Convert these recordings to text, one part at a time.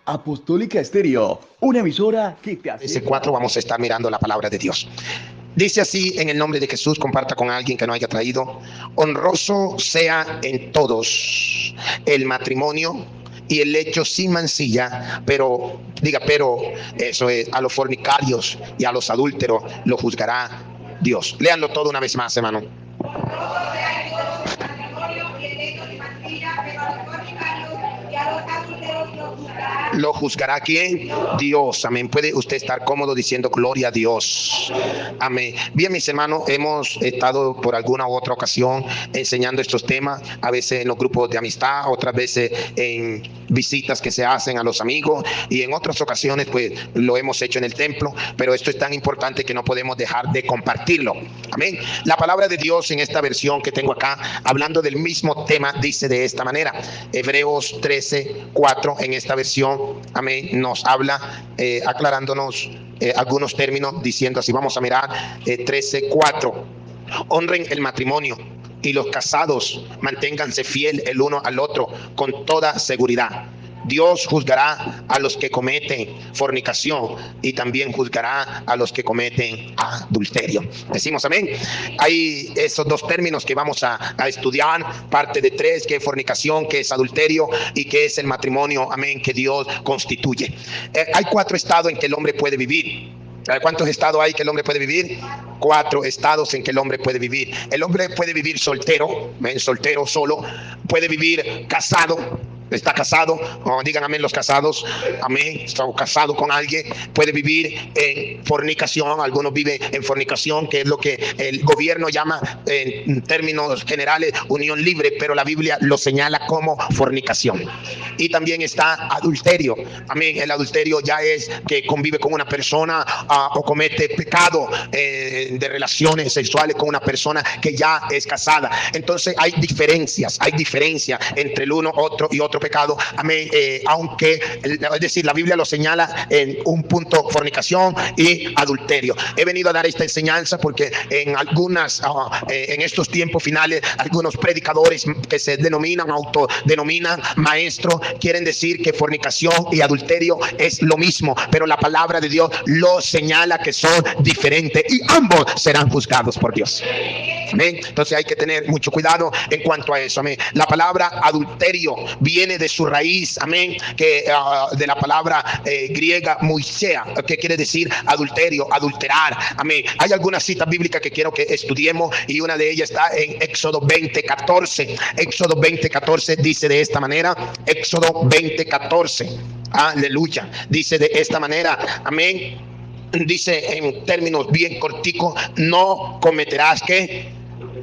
Apostólica Estéreo, una emisora que te hace... Ese 4 vamos a estar mirando la palabra de Dios. Dice así, en el nombre de Jesús, comparta con alguien que no haya traído: honroso sea en todos el matrimonio y el lecho sin mancilla, pero eso es, a los fornicarios y a los adúlteros lo juzgará Dios. Léanlo todo una vez más, hermano. ¿Lo juzgará quién? Dios. Amén. Puede usted estar cómodo diciendo gloria a Dios. Amén. Bien, mis hermanos, hemos estado por alguna u otra ocasión enseñando estos temas, a veces en los grupos de amistad, otras veces en visitas que se hacen a los amigos, y en otras ocasiones pues lo hemos hecho en el templo, pero esto es tan importante que no podemos dejar de compartirlo. Amén. La palabra de Dios en esta versión que tengo acá, hablando del mismo tema, dice de esta manera: Hebreos 13:4 en esta versión, amén, nos habla aclarándonos algunos términos, diciendo así. Vamos a mirar 13:4. Honren el matrimonio y los casados manténganse fiel el uno al otro con toda seguridad. Dios juzgará a los que cometen fornicación y también juzgará a los que cometen adulterio. Decimos amén. Hay esos dos términos que vamos a estudiar, parte de 3, que es fornicación, que es adulterio, y que es el matrimonio, amén, que Dios constituye. Hay 4 estados en que el hombre puede vivir. ¿Cuántos estados hay que el hombre puede vivir? 4 estados en que el hombre puede vivir. El hombre puede vivir soltero, soltero solo, puede vivir casado. Está casado, digan amén los casados, amén, está casado con alguien, puede vivir en fornicación. Algunos viven en fornicación, que es lo que el gobierno llama en términos generales unión libre, pero la Biblia lo señala como fornicación. Y también está adulterio, amén. El adulterio ya es que convive con una persona o comete pecado de relaciones sexuales con una persona que ya es casada. Entonces hay diferencia entre el uno, otro y otro pecado, amén, aunque es decir, la Biblia lo señala en un punto: fornicación y adulterio. He venido a dar esta enseñanza porque en en estos tiempos finales, algunos predicadores que se autodenominan maestros quieren decir que fornicación y adulterio es lo mismo, pero la palabra de Dios lo señala que son diferentes y ambos serán juzgados por Dios. Amén. Entonces hay que tener mucho cuidado en cuanto a eso. Amén. La palabra adulterio viene de su raíz, amén, que de la palabra griega moisea, que quiere decir adulterio, adulterar. Amén. Hay algunas citas bíblicas que quiero que estudiemos, y una de ellas está en Éxodo 20:14. Éxodo 20:14 dice de esta manera. Éxodo 20:14. Aleluya. Dice de esta manera, amén. Dice en términos bien corticos: no cometerás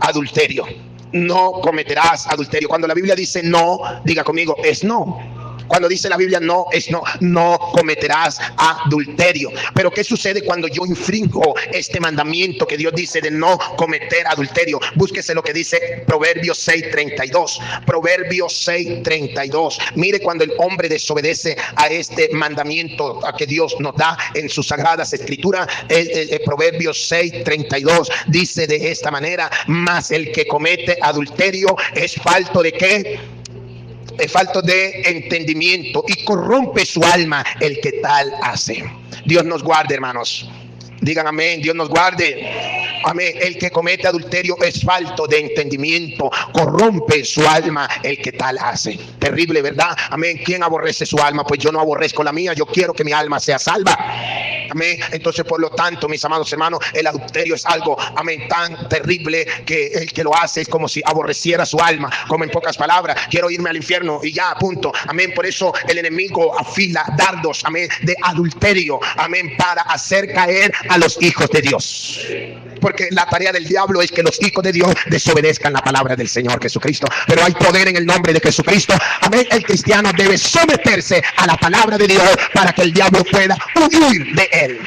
adulterio. No cometerás adulterio. Cuando la Biblia dice no, diga conmigo, es no. Cuando dice la Biblia no, es no. No cometerás adulterio. Pero ¿qué sucede cuando yo infringo este mandamiento que Dios dice de no cometer adulterio? Búsquese lo que dice Proverbios 6:32. Proverbios 6:32. Mire cuando el hombre desobedece a este mandamiento que Dios nos da en sus sagradas escrituras. Proverbios 6:32 dice de esta manera: mas el que comete adulterio es falto de ¿qué? Es falto de entendimiento, y corrompe su alma el que tal hace. Dios nos guarde, hermanos. Digan amén. Dios nos guarde. Amén. El que comete adulterio es falto de entendimiento, corrompe su alma el que tal hace. Terrible, ¿verdad? Amén. ¿Quién aborrece su alma? Pues yo no aborrezco la mía. Yo quiero que mi alma sea salva. Amén. Entonces, por lo tanto, mis amados hermanos, el adulterio es algo, amén, tan terrible que el que lo hace es como si aborreciera su alma. Como en pocas palabras, quiero irme al infierno y ya, punto. Amén. Por eso el enemigo afila dardos, amén, de adulterio, amén, para hacer caer a los hijos de Dios. Porque la tarea del diablo es que los hijos de Dios desobedezcan la palabra del Señor Jesucristo. Pero hay poder en el nombre de Jesucristo. Amén. El cristiano debe someterse a la palabra de Dios para que el diablo pueda huir de él.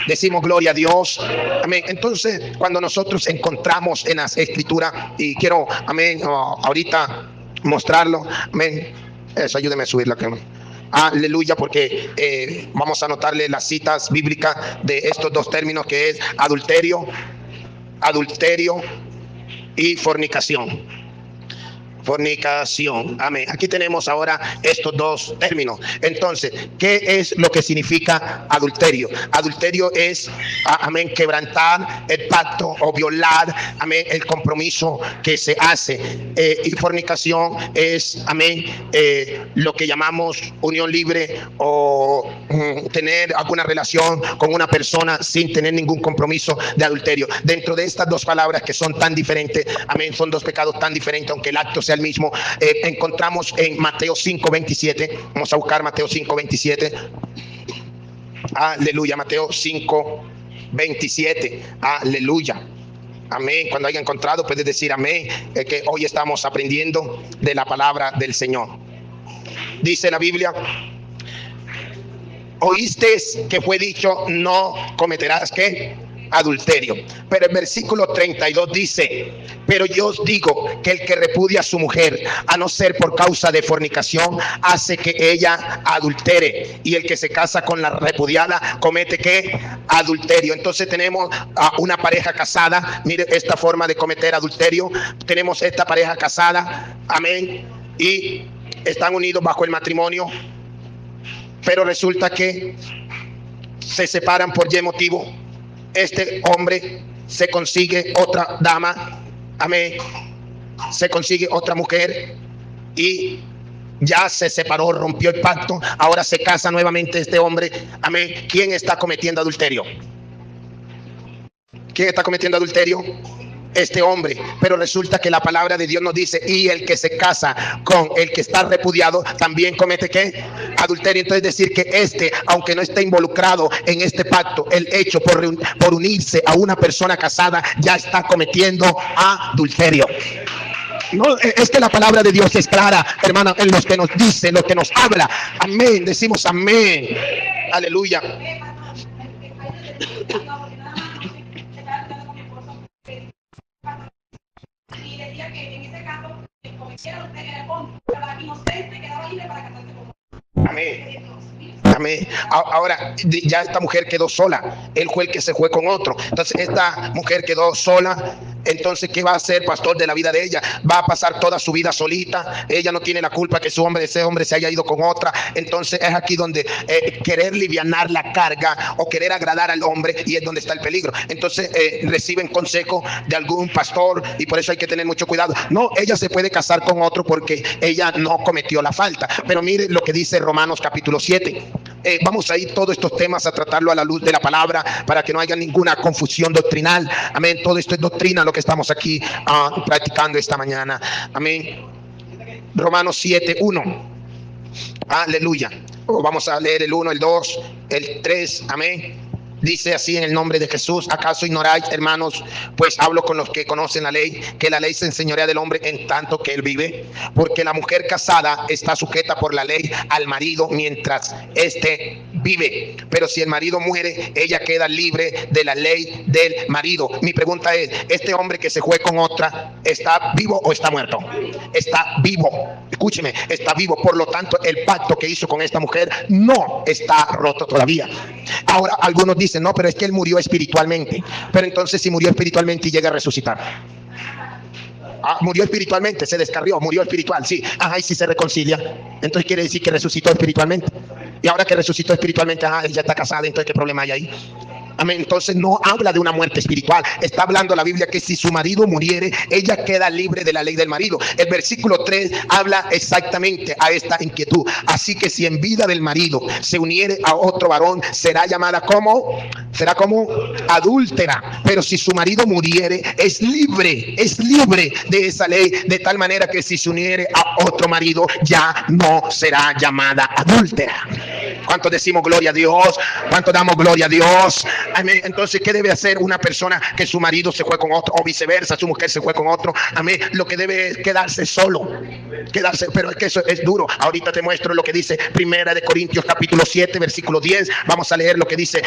Decimos gloria a Dios. Amén. Entonces, cuando nosotros encontramos en las escrituras, y quiero, amén, ahorita mostrarlo, amén. Eso, ayúdeme a subirla. Aleluya, porque vamos a anotarle las citas bíblicas de estos dos términos, que es adulterio y fornicación. fornicación. Amén. Aquí tenemos ahora estos dos términos. Entonces, ¿qué es lo que significa adulterio? Adulterio es, amén, quebrantar el pacto o violar, amén, el compromiso que se hace. Y fornicación es, amén, lo que llamamos unión libre o tener alguna relación con una persona sin tener ningún compromiso de adulterio. Dentro de estas dos palabras que son tan diferentes, amén, son dos pecados tan diferentes, aunque el acto sea el mismo, encontramos en Mateo 5:27. Vamos a buscar Mateo 5:27. Aleluya, Mateo 5:27. Aleluya. Amén. Cuando haya encontrado, puedes decir amén, que hoy estamos aprendiendo de la palabra del Señor. Dice la Biblia: oíste que fue dicho, no cometerás ¿qué? Adulterio. Pero el versículo 32 dice: pero yo os digo que el que repudia a su mujer, a no ser por causa de fornicación, hace que ella adultere, y el que se casa con la repudiada comete ¿qué? Adulterio. Entonces tenemos a una pareja casada. Mire esta forma de cometer adulterio. Tenemos esta pareja casada, amén, y están unidos bajo el matrimonio, pero resulta que se separan por Y motivo. Este hombre se consigue otra dama, amén, se consigue otra mujer y ya se separó, rompió el pacto. Ahora se casa nuevamente este hombre, amén. ¿Quién está cometiendo adulterio? ¿Quién está cometiendo adulterio? Este hombre. Pero resulta que la palabra de Dios nos dice: y el que se casa con el que está repudiado también comete ¿qué? Adulterio. Entonces decir que aunque no esté involucrado en este pacto, el hecho por unirse a una persona casada, ya está cometiendo adulterio. No, es que la palabra de Dios es clara, hermano, en lo que nos dice, en lo que nos habla. Amén. Decimos amén. Aleluya. Y decía que en ese caso, que cometiera usted en el fondo, la inocente quedaba libre para casarse con usted. Amén. Amén. Ahora ya esta mujer quedó sola. Él fue el que se fue con otro. Entonces esta mujer quedó sola. Entonces, ¿qué va a hacer, pastor, de la vida de ella? Va a pasar toda su vida solita. Ella no tiene la culpa que ese hombre se haya ido con otra. Entonces es aquí donde querer livianar la carga o querer agradar al hombre, y es donde está el peligro. Entonces reciben consejo de algún pastor, y por eso hay que tener mucho cuidado. No, ella se puede casar con otro porque ella no cometió la falta. Pero mire lo que dice Romanos capítulo 7. Vamos a ir todos estos temas a tratarlo a la luz de la palabra, para que no haya ninguna confusión doctrinal. Amén. Todo esto es doctrina, lo que estamos aquí practicando esta mañana. Amén. Romanos 7:1. Aleluya. Vamos a leer el 1, el 2, el 3. Amén. Dice así: en el nombre de Jesús, ¿acaso ignoráis, hermanos? Pues hablo con los que conocen la ley, que la ley se enseñorea del hombre en tanto que él vive. Porque la mujer casada está sujeta por la ley al marido mientras éste vive. Pero si el marido muere, ella queda libre de la ley del marido. Mi pregunta es: ¿este hombre que se fue con otra está vivo o está muerto? Está vivo. Escúcheme, está vivo. Por lo tanto, el pacto que hizo con esta mujer no está roto todavía. Ahora algunos dicen: no, pero es que él murió espiritualmente. Pero entonces, si murió espiritualmente y llega a resucitar, murió espiritualmente, se descarrió, murió espiritual, sí. Y si se reconcilia, entonces quiere decir que resucitó espiritualmente. Y ahora que resucitó espiritualmente, ella está casada, entonces ¿qué problema hay ahí? Amén. Entonces no habla de una muerte espiritual. Está hablando la Biblia que si su marido muriere, ella queda libre de la ley del marido. El versículo 3 habla exactamente a esta inquietud. Así que si en vida del marido se uniere a otro varón, será llamada como adúltera. Pero si su marido muriere, es libre de esa ley, de tal manera que si se uniere a otro marido, ya no será llamada adúltera. ¿Cuánto decimos gloria a Dios? ¿Cuánto damos gloria a Dios? Amén. Entonces, ¿qué debe hacer una persona que su marido se fue con otro, o viceversa, su mujer se fue con otro? Amén. Lo que debe es quedarse solo. Pero es que eso es duro. Ahorita te muestro lo que dice Primera de Corintios capítulo 7, versículo 10. Vamos a leer lo que dice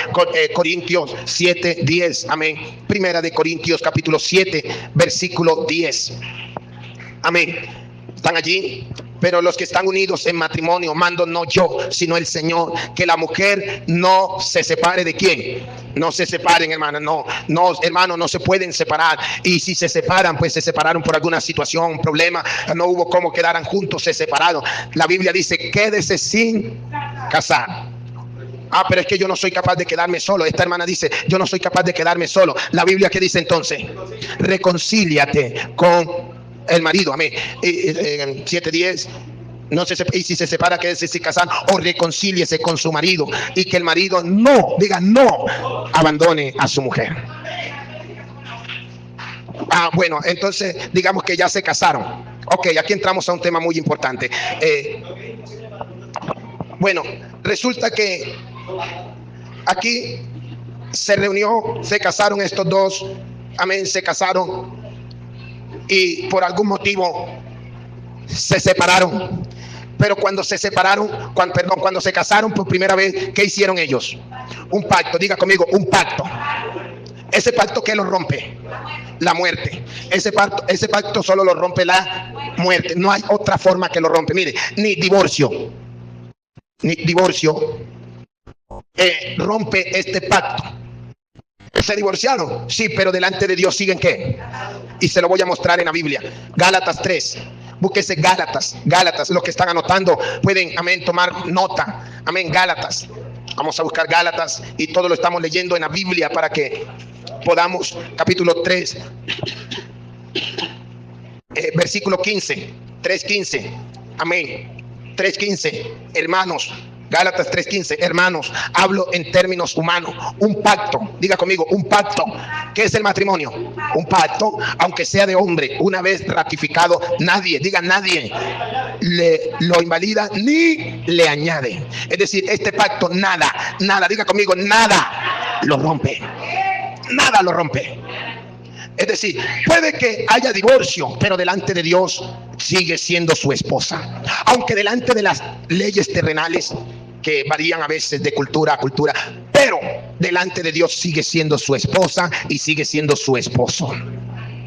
Corintios 7, 10. Amén. Primera de Corintios capítulo 7, versículo 10. Amén. ¿Están allí? Pero los que están unidos en matrimonio, mando no yo, sino el Señor, que la mujer no se separe de quién. No se separen, hermano, no, hermano, no se pueden separar. Y si se separan, pues se separaron por alguna situación, problema, no hubo cómo quedaran juntos, se separaron. La Biblia dice, quédese sin casar. Ah, pero es que yo no soy capaz de quedarme solo. Esta hermana dice, yo no soy capaz de quedarme solo. La Biblia, ¿qué dice entonces? Reconcíliate con el marido, amén. 7:10. No se y si se separa, quédese sin casar o reconcíliese con su marido, y que el marido no abandone a su mujer. Bueno, entonces digamos que ya se casaron. Ok, aquí entramos a un tema muy importante. Bueno, resulta que aquí se reunió, se casaron estos dos, amén, se casaron y por algún motivo se separaron. Pero cuando se separaron, cuando se casaron por primera vez, ¿qué hicieron ellos? Un pacto, diga conmigo, un pacto. Ese pacto, ¿qué lo rompe? La muerte. Ese pacto solo lo rompe la muerte. No hay otra forma que lo rompe. Mire, ni divorcio rompe este pacto. ¿Se divorciaron? Sí, pero delante de Dios siguen ¿qué? Y se lo voy a mostrar en la Biblia. Gálatas 3. Búsquese Gálatas. Los que están anotando pueden, amén, tomar nota. Amén, Gálatas. Vamos a buscar Gálatas y todo lo estamos leyendo en la Biblia para que podamos, capítulo 3, versículo 15, 3:15. Amén. 3:15, hermanos. Gálatas 3:15, hermanos, hablo en términos humanos. Un pacto, diga conmigo, un pacto. ¿Qué es el matrimonio? Un pacto, aunque sea de hombre, una vez ratificado, nadie lo invalida ni le añade. Es decir, este pacto nada, diga conmigo, nada lo rompe. Nada lo rompe. Es decir, puede que haya divorcio, pero delante de Dios sigue siendo su esposa. Aunque delante de las leyes terrenales, que varían a veces de cultura a cultura, pero delante de Dios sigue siendo su esposa y sigue siendo su esposo.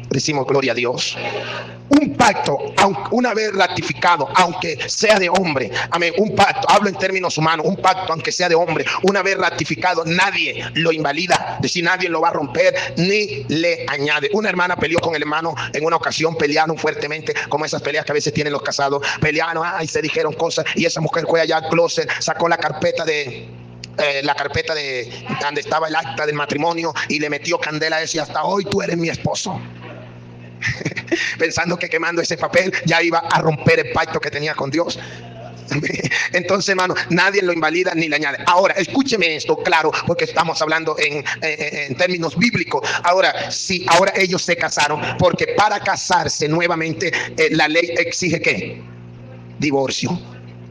Decimos gloria a Dios. Un pacto, una vez ratificado, aunque sea de hombre, amén, un pacto, hablo en términos humanos, un pacto, aunque sea de hombre, una vez ratificado, nadie lo invalida, es decir, nadie lo va a romper ni le añade. Una hermana peleó con el hermano en una ocasión, pelearon fuertemente, como esas peleas que a veces tienen los casados, pelearon, y se dijeron cosas, y esa mujer fue allá al closet, sacó la carpeta de donde estaba el acta del matrimonio y le metió candela a ese, y hasta hoy tú eres mi esposo. Pensando que quemando ese papel ya iba a romper el pacto que tenía con Dios. Entonces, hermano, nadie lo invalida ni le añade. Ahora, escúcheme esto, claro, porque estamos hablando en términos bíblicos. Ahora ellos se casaron, porque para casarse nuevamente la ley exige ¿qué? Divorcio.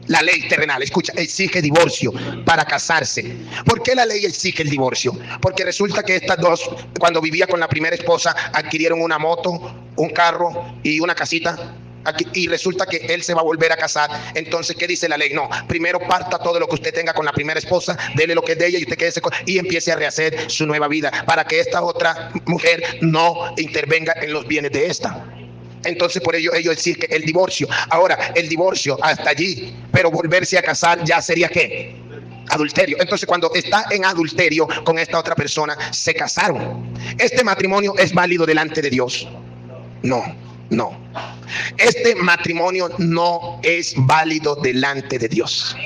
La ley terrenal, escucha, exige divorcio para casarse. ¿Por qué la ley exige el divorcio? Porque resulta que estas dos, cuando vivía con la primera esposa, adquirieron una moto, un carro y una casita. Y resulta que él se va a volver a casar. Entonces, ¿qué dice la ley? No, primero parta todo lo que usted tenga con la primera esposa, dele lo que es de ella y usted quédese con, y empiece a rehacer su nueva vida, para que esta otra mujer no intervenga en los bienes de esta. Entonces por ello ellos exigen el divorcio. Ahora, el divorcio hasta allí, pero volverse a casar ya sería ¿qué? Adulterio. Entonces cuando está en adulterio con esta otra persona, se casaron. ¿Este matrimonio es válido delante de Dios? No. Este matrimonio no es válido delante de Dios.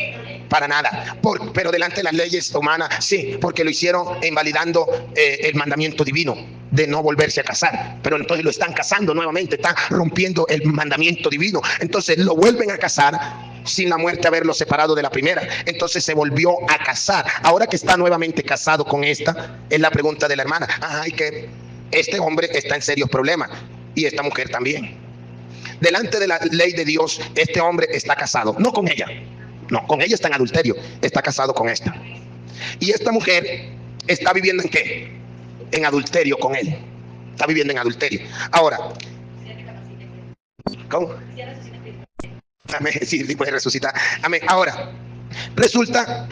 Para nada, pero delante de las leyes humanas sí, porque lo hicieron invalidando el mandamiento divino de no volverse a casar, pero entonces lo están casando nuevamente, están rompiendo el mandamiento divino, entonces lo vuelven a casar sin la muerte haberlo separado de la primera, entonces se volvió a casar. Ahora que está nuevamente casado con esta, es la pregunta de la hermana, que este hombre está en serios problemas y esta mujer también. Delante de la ley de Dios, este hombre está casado, no con ella. No, con ella está en adulterio, está casado con esta. Y esta mujer está viviendo ¿en qué? En adulterio con él. Está viviendo en adulterio. Ahora, ¿cómo? Amén, sí, puede resucitar. Amén. Ahora, resulta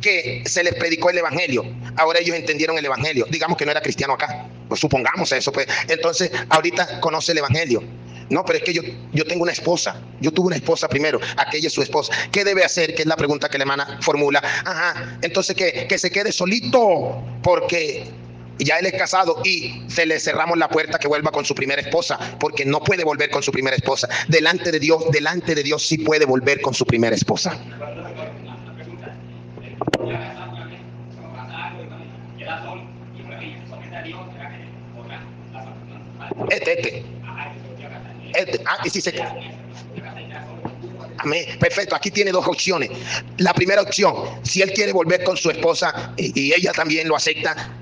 que se les predicó el evangelio. Ahora ellos entendieron el evangelio. Digamos que no era cristiano acá. Pues supongamos eso, pues. Entonces, ahorita conoce el evangelio. No, pero es que yo tengo una esposa. Yo tuve una esposa primero. Aquella es su esposa. ¿Qué debe hacer? Que es la pregunta que la hermana formula. Ajá. Entonces, que se quede solito, porque ya él es casado y se le cerramos la puerta que vuelva con su primera esposa, porque no puede volver con su primera esposa. Delante de Dios sí puede volver con su primera esposa. Y si se... Amén. Perfecto, aquí tiene dos opciones. La primera opción, si él quiere volver con su esposa y ella también lo acepta,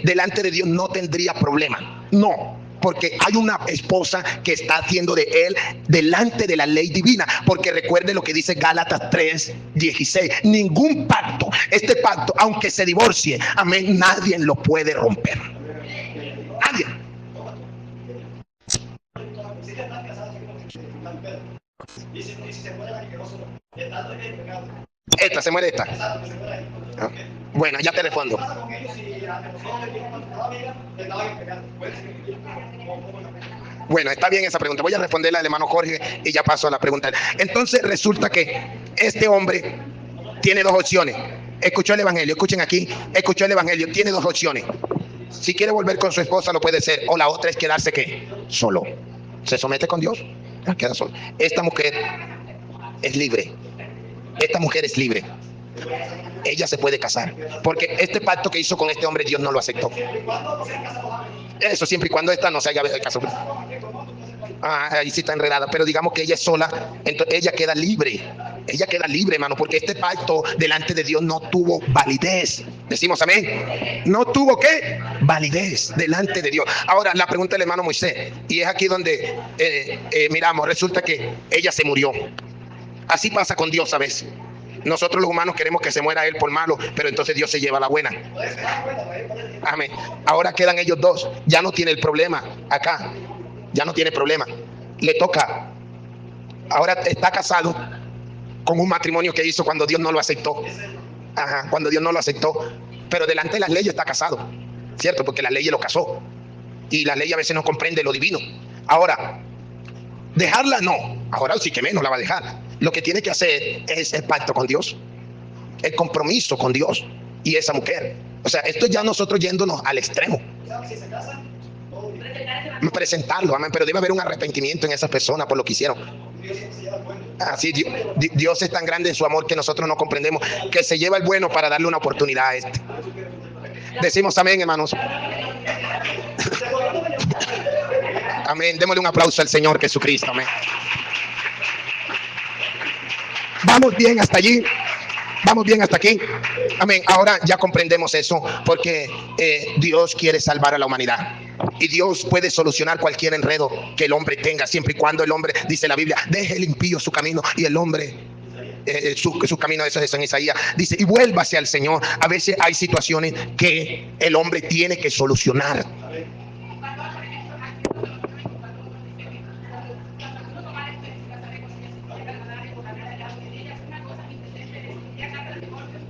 delante de Dios no tendría problema. No, porque hay una esposa que está haciendo de él delante de la ley divina. Porque recuerde lo que dice Gálatas 3:16. Ningún pacto, este pacto, aunque se divorcie, amén, nadie lo puede romper. Nadie. Esta se muere esta. Bueno, ya te respondo. Bueno, está bien esa pregunta. Voy a responderla al hermano Jorge y ya paso a la pregunta. Entonces resulta que este hombre tiene dos opciones. Escuchó el evangelio, escuchen aquí, escuchó el evangelio, tiene dos opciones. Si quiere volver con su esposa lo puede hacer, o la otra es quedarse ¿qué? Solo. Se somete con Dios, queda solo. Esta mujer es libre. Esta mujer es libre. Ella se puede casar, porque este pacto que hizo con este hombre Dios no lo aceptó. Eso siempre y cuando esta no se haya casado. Ahí sí está enredada, pero digamos que ella es sola, entonces ella queda libre. Ella queda libre, hermano, porque este pacto delante de Dios no tuvo validez. Decimos amén. No tuvo ¿qué? Validez delante de Dios. Ahora la pregunta del hermano Moisés, y es aquí donde miramos, resulta que ella se murió. Así pasa con Dios a veces. Nosotros los humanos queremos que se muera él por malo, pero entonces Dios se lleva la buena. Amén. Ahora quedan ellos dos. Ya no tiene el problema acá. Ya no tiene problema. Le toca. Ahora está casado con un matrimonio que hizo cuando Dios no lo aceptó. Ajá, cuando Dios no lo aceptó. Pero delante de las leyes está casado. ¿Cierto? Porque la ley lo casó. Y la ley a veces no comprende lo divino. Ahora, dejarla no. Ahora sí que menos la va a dejar. Lo que tiene que hacer es el pacto con Dios, el compromiso con Dios y esa mujer. O sea, esto ya nosotros yéndonos al extremo. Presentarlo, amén, pero debe haber un arrepentimiento en esas personas por lo que hicieron. Así, Dios es tan grande en su amor que nosotros no comprendemos, que se lleva el bueno para darle una oportunidad a este. Decimos amén, hermanos. Amén, démosle un aplauso al Señor Jesucristo, amén. Vamos bien hasta allí. Vamos bien hasta aquí. Amén. Ahora ya comprendemos eso, porque Dios quiere salvar a la humanidad. Y Dios puede solucionar cualquier enredo que el hombre tenga, siempre y cuando el hombre, dice la Biblia, deje el impío su camino y el hombre su camino. Eso es en Isaías. Dice, y vuélvase al Señor. A veces hay situaciones que el hombre tiene que solucionar.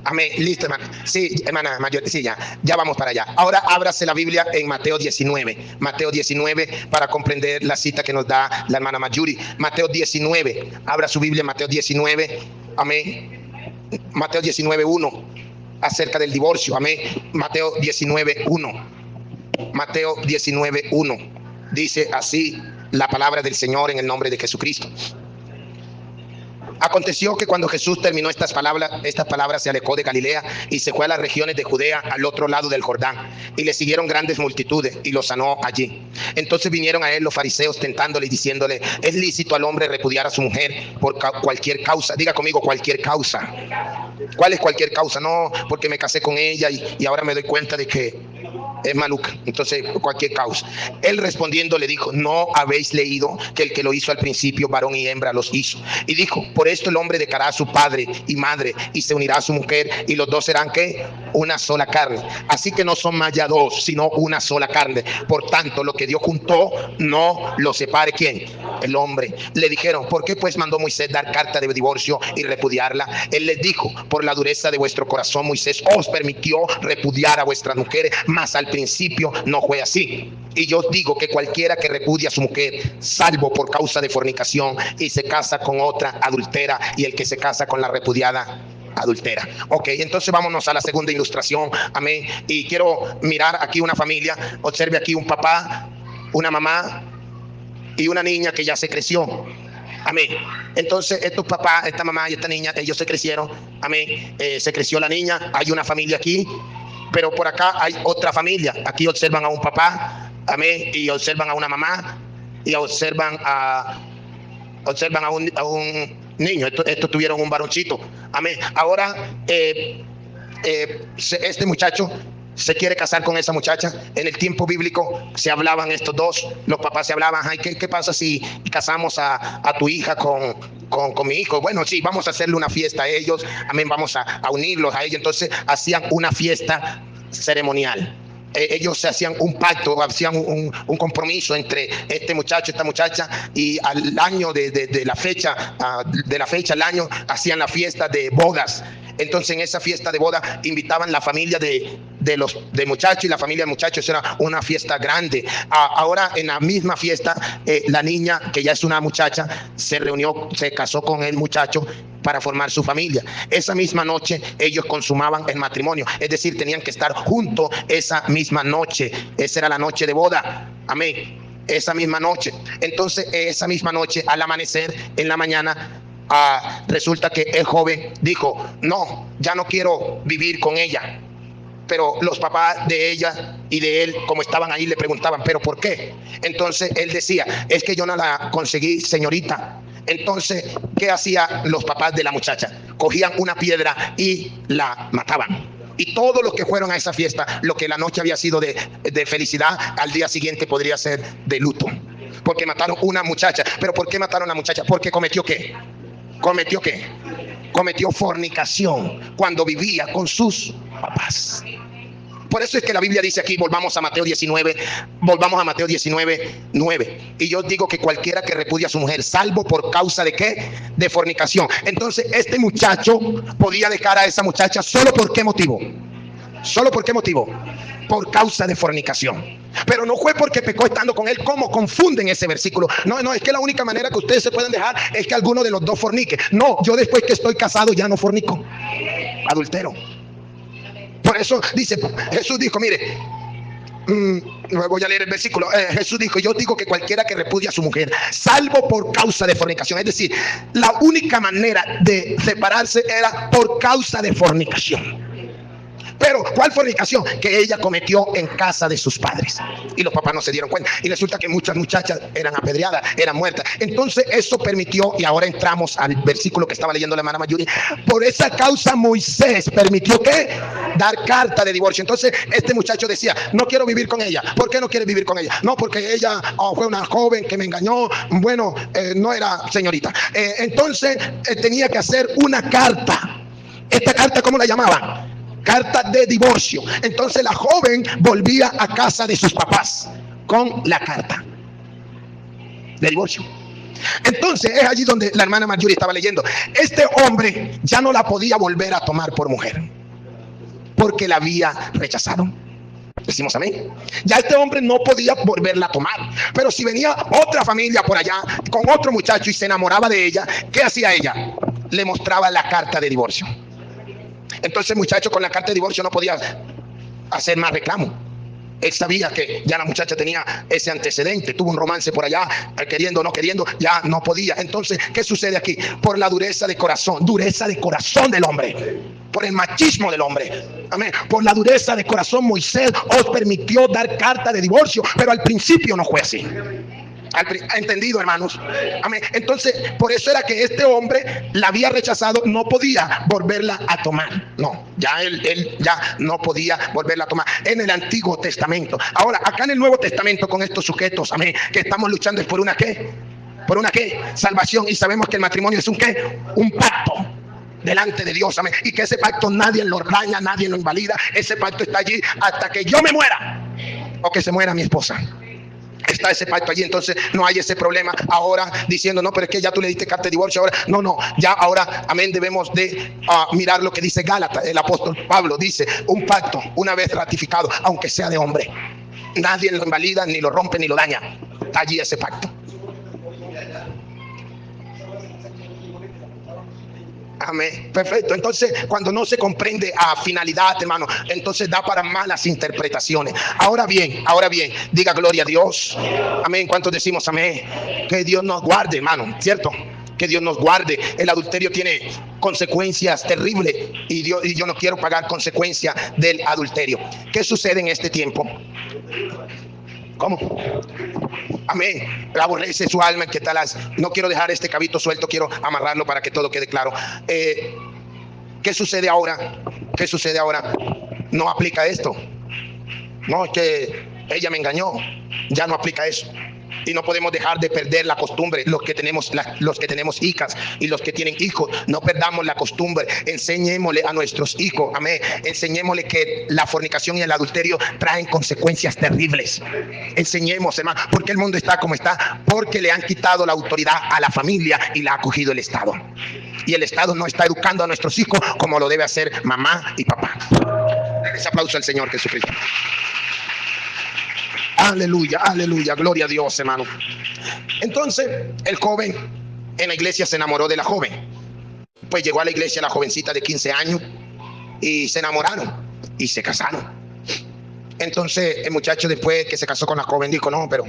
Amén, listo, hermano. Sí, hermana mayor, sí, ya vamos para allá. Ahora ábrase la Biblia en Mateo 19. Mateo 19 para comprender la cita que nos da la hermana Mayuri. Mateo 19. Abra su Biblia en Mateo 19. Amén. Mateo 19:1. Acerca del divorcio. Amén. Mateo 19:1. Mateo 19:1. Dice así la palabra del Señor en el nombre de Jesucristo. Aconteció que cuando Jesús terminó estas palabras se alejó de Galilea y se fue a las regiones de Judea al otro lado del Jordán, y le siguieron grandes multitudes y lo sanó allí. Entonces vinieron a él los fariseos tentándole y diciéndole, ¿es lícito al hombre repudiar a su mujer por cualquier causa? Diga conmigo, cualquier causa. ¿Cuál es cualquier causa? No, porque me casé con ella y ahora me doy cuenta de que es maluca, entonces cualquier causa. Él respondiendo le dijo, ¿no habéis leído que el que lo hizo al principio, varón y hembra los hizo? Y dijo, por esto el hombre dejará a su padre y madre y se unirá a su mujer y los dos serán ¿qué? una sola carne. Así que no son más ya dos, sino una sola carne. Por tanto, lo que Dios juntó, no lo separe, ¿quién? El hombre. Le dijeron, ¿por qué pues mandó Moisés dar carta de divorcio y repudiarla? Él les dijo, por la dureza de vuestro corazón, Moisés os permitió repudiar a vuestras mujeres, mas al principio no fue así. Y yo os digo que cualquiera que repudia a su mujer, salvo por causa de fornicación, y se casa con otra, adultera, y el que se casa con la repudiada, adultera. Ok, entonces vámonos a la segunda ilustración. Amén. Y quiero mirar aquí una familia. Observe aquí un papá, una mamá y una niña que ya se creció. Amén. Entonces estos papás, esta mamá y esta niña, ellos se crecieron. Amén. Se creció la niña. Hay una familia aquí, pero por acá hay otra familia. Aquí observan a un papá. Amén. Y observan a una mamá. Y observan a un niño. Estos tuvieron un varoncito. Amén. Ahora este muchacho se quiere casar con esa muchacha. En el tiempo bíblico se hablaban estos dos. Los papás se hablaban, ay, ¿qué pasa si casamos a tu hija con mi hijo? Bueno, sí, vamos a hacerle una fiesta a ellos. Amén, vamos a unirlos a ellos. Entonces hacían una fiesta ceremonial. Ellos se hacían un pacto, hacían un compromiso entre este muchacho, esta muchacha, y al año de la fecha, al año, hacían la fiesta de bodas. Entonces en esa fiesta de boda invitaban la familia de muchacho y la familia del muchacho. Eso era una fiesta grande. Ahora en la misma fiesta, la niña, que ya es una muchacha, se reunió, se casó con el muchacho para formar su familia. Esa misma noche ellos consumaban el matrimonio, es decir, tenían que estar juntos esa misma noche. Esa era la noche de boda. Amén. Esa misma noche. Entonces esa misma noche, al amanecer, en la mañana, resulta que el joven dijo, no, ya no quiero vivir con ella. Pero los papás de ella y de él, como estaban ahí, le preguntaban, ¿pero por qué? Entonces él decía, es que yo no la conseguí, señorita. Entonces, ¿qué hacían los papás de la muchacha? Cogían una piedra y la mataban. Y todos los que fueron a esa fiesta, lo que la noche había sido de felicidad, al día siguiente podría ser de luto. Porque mataron una muchacha. ¿Pero por qué mataron a la muchacha? Porque cometió ¿qué? Cometió fornicación cuando vivía con sus papás. Por eso es que la Biblia dice aquí, volvamos a Mateo 19, 9. Y yo digo que cualquiera que repudia a su mujer, salvo por causa de ¿qué? De fornicación. Entonces este muchacho podía dejar a esa muchacha ¿solo por qué motivo? ¿Solo por qué motivo? Por causa de fornicación. Pero no fue porque pecó estando con él. ¿Cómo confunden ese versículo? No, es que la única manera que ustedes se pueden dejar es que alguno de los dos fornique. No, yo después que estoy casado ya no fornico. Adultero. Por eso dice, Jesús dijo, mire, voy a leer el versículo. Jesús dijo, yo digo que cualquiera que repudia a su mujer, salvo por causa de fornicación. Es decir, la única manera de separarse era por causa de fornicación. Pero, ¿cuál fornicación? Que ella cometió en casa de sus padres. Y los papás no se dieron cuenta. Y resulta que muchas muchachas eran apedreadas, eran muertas. Entonces, eso permitió, y ahora entramos al versículo que estaba leyendo la hermana Mayuri. Por esa causa, Moisés permitió ¿qué? Dar carta de divorcio. Entonces, este muchacho decía, no quiero vivir con ella. ¿Por qué no quiere vivir con ella? No, porque ella fue una joven que me engañó. Bueno, no era señorita. Entonces, tenía que hacer una carta. ¿Esta carta cómo la llamaban? Carta de divorcio. Entonces la joven volvía a casa de sus papás con la carta de divorcio. Entonces es allí donde la hermana Marjorie estaba leyendo. Este hombre ya no la podía volver a tomar por mujer porque la había rechazado. Decimos amén. Ya este hombre no podía volverla a tomar. Pero si venía otra familia por allá con otro muchacho y se enamoraba de ella, ¿qué hacía ella? Le mostraba la carta de divorcio. Entonces el muchacho con la carta de divorcio no podía hacer más reclamo. Él sabía que ya la muchacha tenía ese antecedente, tuvo un romance por allá, queriendo o no queriendo, ya no podía. Entonces, ¿qué sucede aquí? Por la dureza de corazón del hombre, por el machismo del hombre. Amén. Por la dureza de corazón, Moisés os permitió dar carta de divorcio, pero al principio no fue así. ¿Entendido, hermanos? Amén. Entonces, por eso era que este hombre la había rechazado, no podía volverla a tomar. No, ya él ya no podía volverla a tomar en el Antiguo Testamento. Ahora, acá en el Nuevo Testamento, con estos sujetos, amén, que estamos luchando es por una ¿qué? Por una ¿qué? Salvación. Y sabemos que el matrimonio es un ¿qué? Un pacto. delante de Dios, amén. Y que ese pacto nadie lo daña, nadie lo invalida. Ese pacto está allí hasta que yo me muera o que se muera mi esposa. Está ese pacto allí, entonces no hay ese problema ahora diciendo, no, pero es que ya tú le diste carta de divorcio ahora. No, no, ya ahora, amén, debemos de mirar lo que dice Gálatas. El apóstol Pablo dice, un pacto una vez ratificado, aunque sea de hombre, nadie lo invalida, ni lo rompe, ni lo daña. Está allí ese pacto. Amén. Perfecto. Entonces, cuando no se comprende a finalidad, hermano, entonces da para malas interpretaciones. Ahora bien, diga gloria a Dios. Amén. ¿Cuántos decimos amén? Que Dios nos guarde, hermano, ¿cierto? Que Dios nos guarde. El adulterio tiene consecuencias terribles y yo no quiero pagar consecuencias del adulterio. ¿Qué sucede en este tiempo? ¿Cómo? Amén. Aborrece su alma que tal. No quiero dejar este cabito suelto, quiero amarrarlo para que todo quede claro. ¿Qué sucede ahora? ¿Qué sucede ahora? No aplica esto. No, es que ella me engañó. Ya no aplica eso. Y no podemos dejar de perder la costumbre. Los que tenemos hijas y los que tienen hijos, no perdamos la costumbre. Enseñémosle a nuestros hijos, amén. Enseñémosle que la fornicación y el adulterio traen consecuencias terribles. Enseñemos, hermano, porque el mundo está como está, porque le han quitado la autoridad a la familia y la ha cogido el Estado. Y el Estado no está educando a nuestros hijos como lo debe hacer mamá y papá. Ese aplauso al Señor Jesucristo. Aleluya, aleluya, gloria a Dios, hermano. Entonces, el joven en la iglesia se enamoró de la joven. Pues llegó a la iglesia la jovencita de 15 años y se enamoraron y se casaron. Entonces, el muchacho después que se casó con la joven dijo, no, pero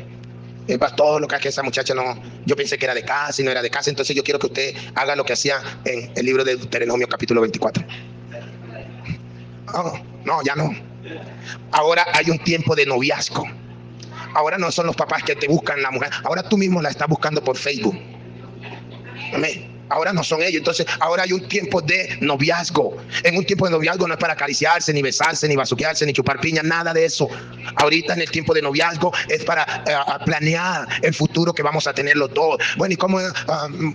el pastor, lo que es que esa muchacha no, yo pensé que era de casa y no era de casa, entonces yo quiero que usted haga lo que hacía en el libro de Deuteronomio capítulo 24. No, ya no. Ahora hay un tiempo de noviazgo. Ahora no son los papás que te buscan la mujer. Ahora tú mismo la estás buscando por Facebook. Amén. Ahora no son ellos. Entonces ahora hay un tiempo de noviazgo. En un tiempo de noviazgo no es para acariciarse, ni besarse, ni bazuquearse, ni chupar piña, nada de eso. Ahorita en el tiempo de noviazgo es para planear el futuro que vamos a tener los dos. Bueno, y cómo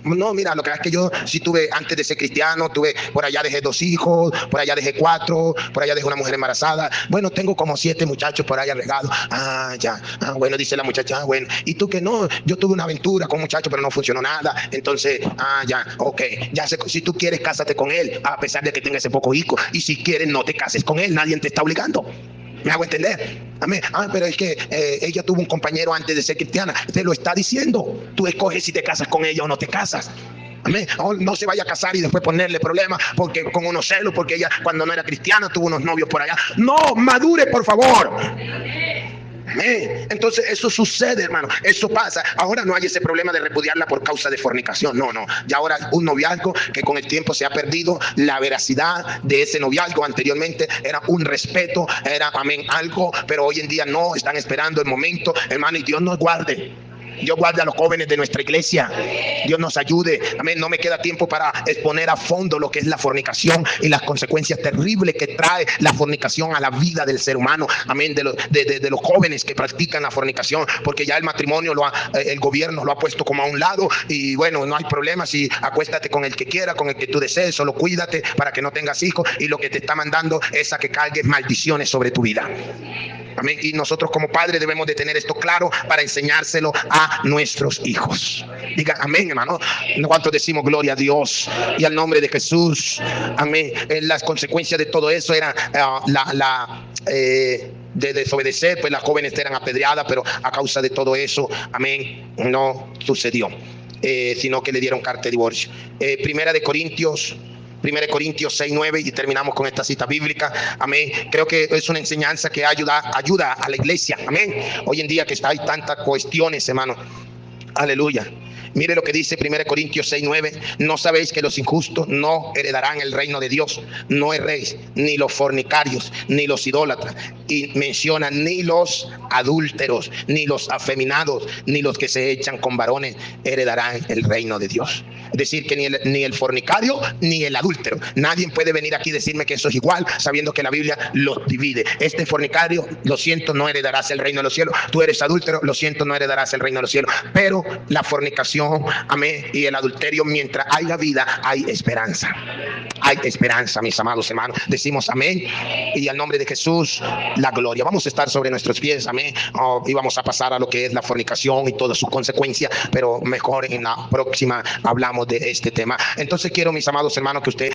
no, mira, lo que es que yo sí tuve, antes de ser cristiano, tuve, por allá dejé 2 hijos, por allá dejé 4, por allá dejé una mujer embarazada. Bueno, tengo como 7 muchachos por allá regados. Ya. Bueno, dice la muchacha, bueno, y tú que no, yo tuve una aventura con un muchacho, pero no funcionó nada. Entonces, ya. Ok, ya sé, si tú quieres, cásate con él, a pesar de que tenga ese poco hijo. Y si quieres, no te cases con él, nadie te está obligando. ¿Me hago entender? Amén. Pero es que ella tuvo un compañero antes de ser cristiana. Te lo está diciendo. Tú escoges si te casas con ella o no te casas. Amén. No se vaya a casar y después ponerle problemas porque con unos celos, porque ella cuando no era cristiana tuvo unos novios por allá. No, madure, por favor. Amén. Entonces eso sucede, hermano, eso pasa. Ahora no hay ese problema de repudiarla por causa de fornicación, no, ya ahora un noviazgo que con el tiempo se ha perdido la veracidad de ese noviazgo. Anteriormente era un respeto, era, amén, algo, pero hoy en día no, están esperando el momento, hermano, y Dios nos guarde. Dios guarde a los jóvenes de nuestra iglesia. Dios nos ayude. Amén. No me queda tiempo para exponer a fondo lo que es la fornicación y las consecuencias terribles que trae la fornicación a la vida del ser humano. Amén. De los jóvenes que practican la fornicación, porque ya el matrimonio el gobierno lo ha puesto como a un lado y bueno, no hay problema si acuéstate con el que quiera, con el que tú desees, solo cuídate para que no tengas hijos, y lo que te está mandando es a que cargues maldiciones sobre tu vida. Amén. Y nosotros como padres debemos de tener esto claro para enseñárselo a nuestros hijos. Diga amén, hermano. ¿Cuántos decimos gloria a Dios y al nombre de Jesús? Amén. Las consecuencias de todo eso eran de desobedecer, pues las jóvenes eran apedreadas, pero a causa de todo eso, amén, no sucedió, sino que le dieron carta de divorcio. Primera de Corintios 6:9, y terminamos con esta cita bíblica. Amén. Creo que es una enseñanza que ayuda a la iglesia. Amén. Hoy en día que hay tantas cuestiones, hermano. Aleluya. Mire lo que dice 1 Corintios 6:9. ¿No sabéis que los injustos no heredarán el reino de Dios? No erréis, ni los fornicarios, ni los idólatras. Y menciona ni los adúlteros, ni los afeminados, ni los que se echan con varones heredarán el reino de Dios. Es decir, que ni el fornicario ni el adúltero. Nadie puede venir aquí y decirme que eso es igual, sabiendo que la Biblia los divide. Este fornicario, lo siento, no heredarás el reino de los cielos. Tú eres adúltero, lo siento, no heredarás el reino de los cielos. Pero la fornicación, amén, y el adulterio, mientras haya vida, hay esperanza. hay esperanza, mis amados hermanos. Decimos amén y al nombre de Jesús la gloria. Vamos a estar sobre nuestros pies, amén. Y vamos a pasar a lo que es la fornicación y todas sus consecuencias, pero mejor en la próxima hablamos de este tema. Entonces quiero, mis amados hermanos, que usted